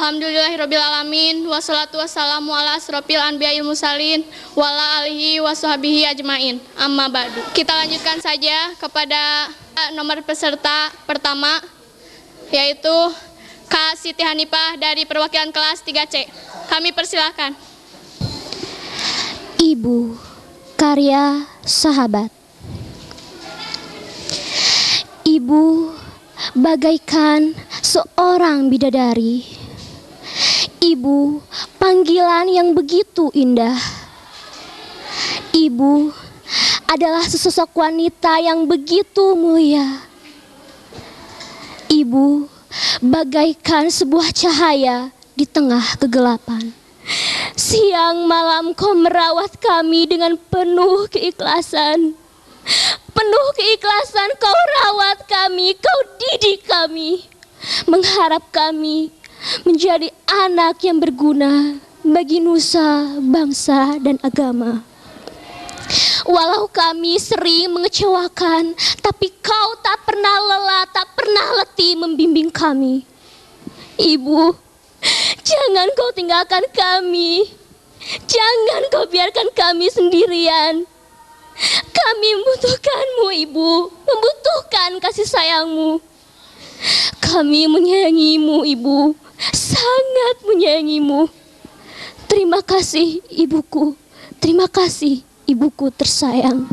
Alhamdulillahirrabbilalamin. Wassalatu wassalamu ala asrofil anbiya'il mursalin wa ala alihi wa sahbihi ajmain. Amma ba'du. Kita lanjutkan saja kepada nomor peserta pertama, yaitu Kak Siti Hanifah dari perwakilan kelas 3C. Kami persilahkan. Ibu, karya sahabat. Ibu bagaikan seorang bidadari. Ibu, panggilan yang begitu indah. Ibu adalah sesosok wanita yang begitu mulia. Ibu bagaikan sebuah cahaya di tengah kegelapan. Siang malam kau merawat kami dengan penuh keikhlasan. Penuh keikhlasan kau rawat kami, kau didik kami. Mengharap kami menjadi anak yang berguna bagi nusa, bangsa, dan agama. Walau kami sering mengecewakan, tapi kau tak pernah lelah, tak pernah letih membimbing kami. Ibu, jangan kau tinggalkan kami. Jangan kau biarkan kami sendirian. Kami membutuhkanmu, Ibu, membutuhkan kasih sayangmu. Kami menyayangimu, Ibu, sangat menyayangimu. Terima kasih, Ibuku. Terima kasih, Ibuku tersayang.